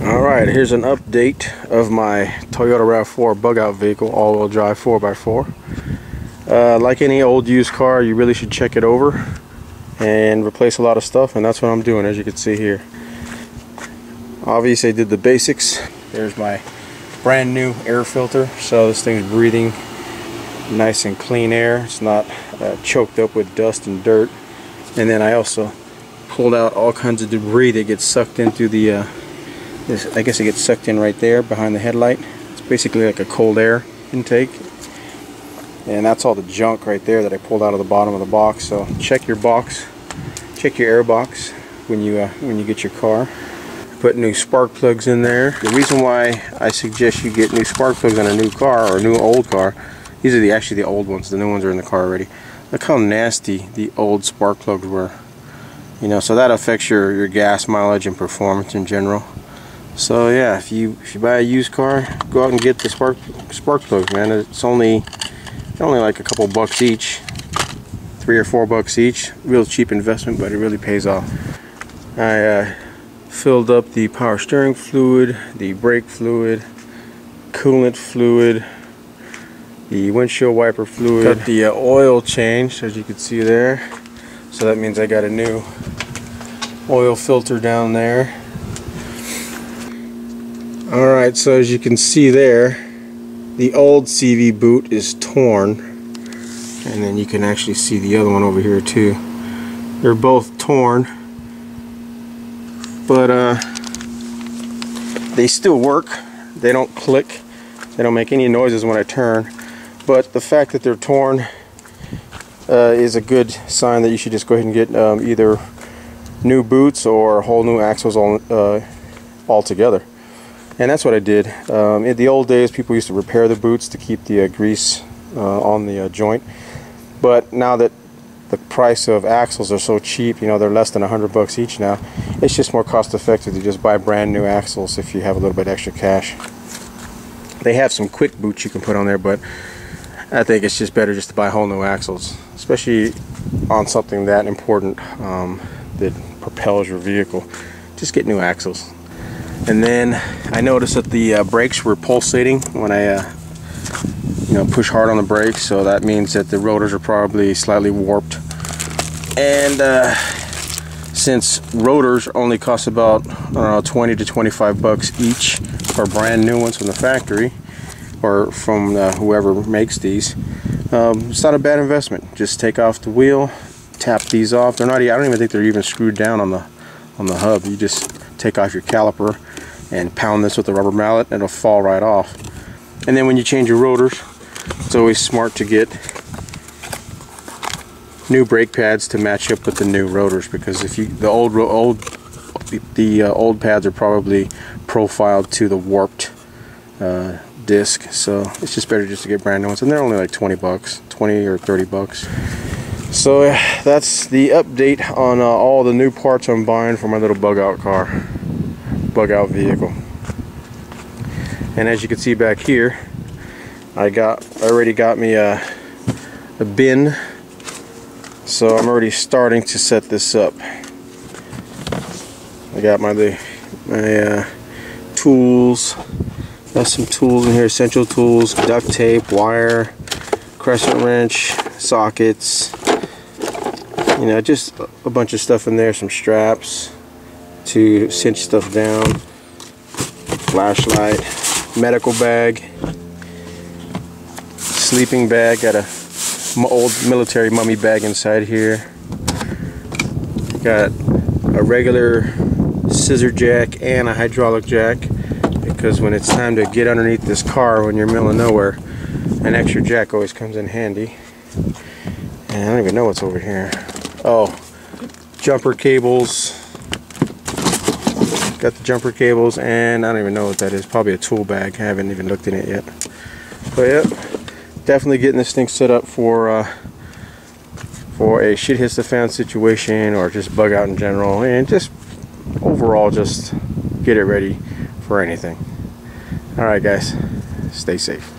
Alright, here's an update of my Toyota RAV4 bug-out vehicle, all-wheel drive 4x4. Like any old used car, you really should check it over and replace a lot of stuff, and that's what I'm doing, as you can see here. Obviously I did the basics. There's my brand new air filter, so this thing's breathing nice and clean air. It's not choked up with dust and dirt. And then I also pulled out all kinds of debris that gets sucked into the I guess it gets sucked in right there behind the headlight. It's basically like a cold air intake, and that's all the junk right there that I pulled out of the bottom of the box. So check your box, check your air box when you get your car. Put new spark plugs in there. The reason why I suggest you get new spark plugs on a new car or a new old car, these are actually the old ones. The new ones are in the car already. Look how nasty the old spark plugs were. You know, so that affects your gas mileage and performance in general. So yeah, if you buy a used car, go out and get the spark plugs, man. It's only like a couple bucks each, $3 or $4 each. Real cheap investment, but it really pays off. I filled up the power steering fluid, the brake fluid, coolant fluid, the windshield wiper fluid. Got the oil changed, as you can see there. So that means I got a new oil filter down there. Alright, so as you can see there, the old CV boot is torn, and then you can actually see the other one over here too. They're both torn, but they still work. They don't click, they don't make any noises when I turn, but the fact that they're torn is a good sign that you should just go ahead and get either new boots or whole new axles all together. And that's what I did. In the old days, people used to repair the boots to keep the grease on the joint. But now that the price of axles are so cheap, you know, they're less than $100 each now, it's just more cost effective to just buy brand new axles if you have a little bit extra cash. They have some quick boots you can put on there, but I think it's just better just to buy whole new axles, especially on something that important that propels your vehicle. Just get new axles. And then I noticed that the brakes were pulsating when I push hard on the brakes, so that means that the rotors are probably slightly warped. And since rotors only cost about, I don't know, 20 to 25 bucks each for brand new ones from the factory or from whoever makes these, it's not a bad investment. Just take off the wheel, tap these off. They're not, I don't even think they're even screwed down on the hub. You just take off your caliper and pound this with a rubber mallet, and it'll fall right off. And then when you change your rotors, it's always smart to get new brake pads to match up with the new rotors, because if the old pads are probably profiled to the warped disc, so it's just better just to get brand new ones, and they're only like 20 or 30 bucks. So that's the update on all the new parts I'm buying for my little bug-out car, bug-out vehicle. And as you can see back here, I already got me a bin, so I'm already starting to set this up. I got my tools. Got some tools in here, essential tools, duct tape, wire, crescent wrench, sockets. You know, just a bunch of stuff in there, some straps to cinch stuff down, flashlight, medical bag, sleeping bag, got a old military mummy bag inside here, got a regular scissor jack and a hydraulic jack, because when it's time to get underneath this car when you're in the middle of nowhere, an extra jack always comes in handy. And I don't even know what's over here. Oh, jumper cables. Got the jumper cables, and I don't even know what that is. Probably a tool bag. I haven't even looked in it yet. But yeah, definitely getting this thing set up for a shit hits the fan situation, or just bug out in general, and just overall just get it ready for anything. Alright guys, stay safe.